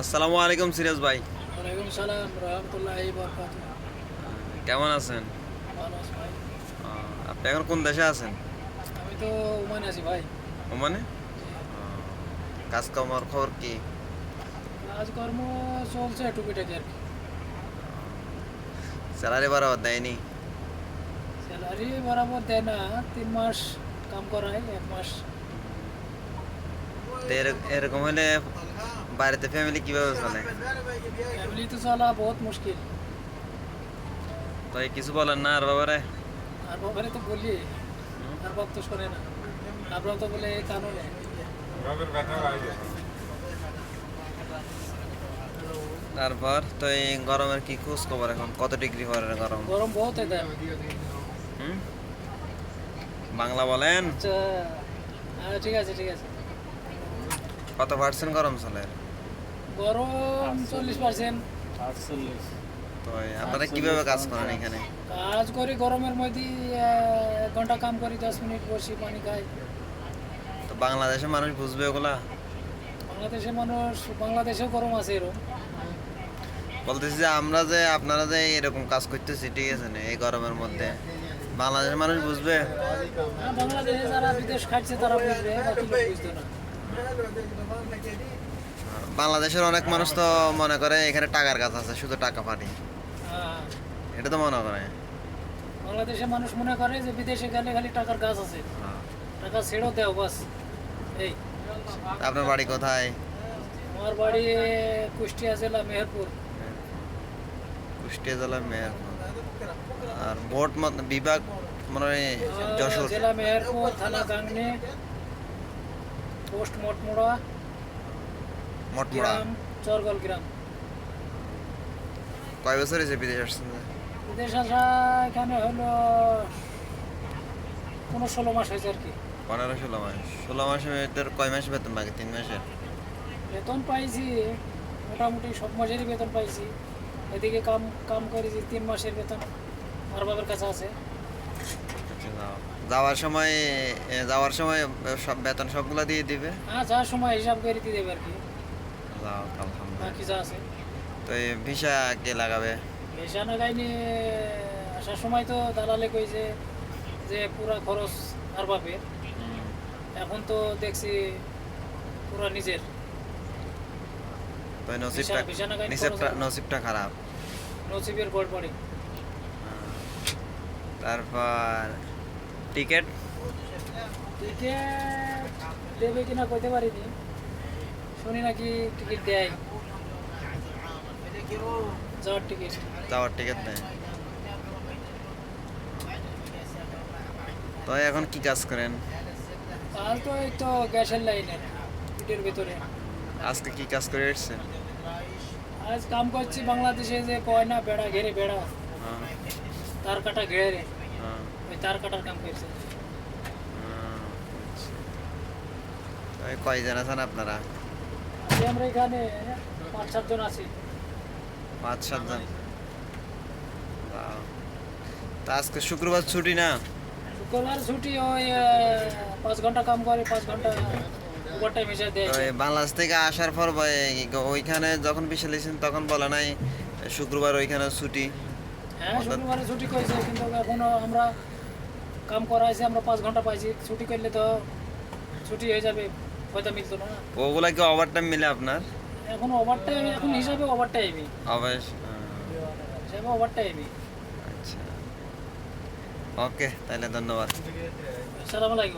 আসসালামু আলাইকুম সিরাজ ভাই। ওয়ালাইকুম সালাম রহমতুল্লাহি বরকাতুহু। কেমন আছেন? ভালো আছি ভাই। আপনি এখন কোন দেশে আছেন? আমি তো ওমানে আছি ভাই। ওমানে? জি। কাজকর্মর খবর কি? কাজকর্ম চলছে টুকিটাকি আর কি। স্যালারি বরাবর দেয়নি? স্যালারি বরাবর দেয় না, 3 মাস কাম করায়, 1 মাস। তো এরকম হলে বাড়িতে ফ্যামিলি কিভাবে চলে? ফ্যামিলি তো চলা বহুত মুশকিল। তো কিছু বলেন না আর বাবারে? আর বাবারে তো বলি, আর বাপ তো শোনে না। আর বাপ তো বলে এই কানুনে। তারপর তো এই গরমের কি খোঁজ খবর, এখন কত ডিগ্রি পরে গরম? গরম বহুত এটা। হুম? বাংলা বলেন। আচ্ছা, ঠিক আছে ঠিক আছে। কত পার্সেন্ট গরম চলে? গরম 40%। তো আপনারা কিভাবে কাজ করেন এখানে? কাজ করি গরমের মধ্যে, 1 ঘন্টা কাম করি, 10 মিনিট বসি, পানি খাই। তো বাংলাদেশের মানুষ বুঝবে ওগুলা? বাংলাদেশের মানুষ, বাংলাদেশেও গরম আছে এরকম। বলতেছি যে আমরা যে আপনারা যে এরকম কাজ করতেছি, ঠিক আছে না, এই গরমের মধ্যে বাংলাদেশের মানুষ বুঝবে? বাংলাদেশে যারা বিদেশ খাচ্ছে তারা বুঝবে, বাকি লোক বুঝতো না। বাংলাদেশের অনেক মানুষ তো মনে করে এখানে টাকার কাজ আছে, শুধু টাকা পানি, হ্যাঁ, এটা তো মনে করে। বাংলাদেশের মানুষ মনে করে যে বিদেশে গেলে খালি টাকার গাছ আছে, হ্যাঁ। টাকা ছেড়েও দেও বাস। এই তা আপনার বাড়ি কোথায়? আমার বাড়ি কুষ্টিয়া জেলা মেহেরপুর। কুষ্টিয়া জেলার মেহেরপুর। আর ভোট বিভাগ মনে হয় যশোর। জেলা মেহেরপুর, থানা গাংনী, পোস্ট মটমোড়া, মটমোড়া। গ্রাম চরগল গ্রাম। কয় বছর হয়েছে বিদেশ আসছেন? বিদেশ আসা এখানে হলো 15-16 মাস হয়েছে আর কি। 15-16 মাস। 16 মাসের ভিতর কয় মাস বেতন বাকি? 3 মাসের? বেতন পাইছি, মোটামুটি সব মাসেরই বেতন পাইছি। এদিকে কাম কাম করেছি, 3 মাসের বেতন আমার বাবার কাছে আছে। আচ্ছা, যাওয়ার সময় যাওয়ার সময় সব বেতন সবগুলা দিয়ে দিবে? হ্যাঁ, যাওয়ার সময় হিসাব করে দিয়ে দেবে আর কি, যাও, আলহামদুলিল্লাহ। বাকি যা আছে। তো এই ভিসা কে লাগাবে? পেশা না গাইনি, আসার সময় তো দালালে কইছে যে পুরা খরচ আর বাপের। হুম। এখন তো দেখছি পুরা নিজের। তো এই নসিবটা ভিসা না গাইনি, নসিবটা খারাপ। নসিবের গড়বড়ে। তারপর টিকিট? টিকিট দেবে কিনা কইতে পারিনি, শুনি নাকি টিকিট দেয়, যাওয়ার টিকিট। যাওয়ার টিকিট নেই? তো এখন কি কাজ করেন? কাজ তো এই তো গ্যাসের লাইনের পিঠের ভিতরে। আজকে কি কাজ করে এসছেন? আজ কাম করছি বাংলাদেশে যে কয় না বেড়া ঘেরে, বেড়া হ্যাঁ, তার কাটা ঘেরে, হ্যাঁ, ওই তার কাটার কাম করছে। হ্যাঁ, আচ্ছা। তো এই কয়জন আছেন আপনারা? আজ আমরা এখানে 5-7 জন আছি। 5-7 জন? বাহ। তা আজকে শুক্রবার ছুটি না? শুক্রবার ছুটি, ওই 5 ঘন্টা কাম করে, 5 ঘন্টা ওভার টাইম হিসাবে দেয়। তো এই বাংলাদেশ থেকে আসার পর ওইখানে যখন বিষয় লিখছেন তখন বলে নাই শুক্রবার ওইখানে ছুটি? হ্যাঁ, শুক্রবারে ছুটি করেছে, কিন্তু এখনো আমরা কাম করাইছি, আমরা 5 ঘন্টা পাইছি। ছুটি করলে তো ছুটি হয়ে যাবে, হয়তো মিলতো না। ওগুলা কি ওভার টাইম মিলে আপনার? এখন ওভার টাইম, এখন হিসাবে ওভার টাইমই, অবশ্য। হিসাবে ওভার টাইমই। আচ্ছা, ওকে, তাহলে ধন্যবাদ। আসসালামু আলাইকুম।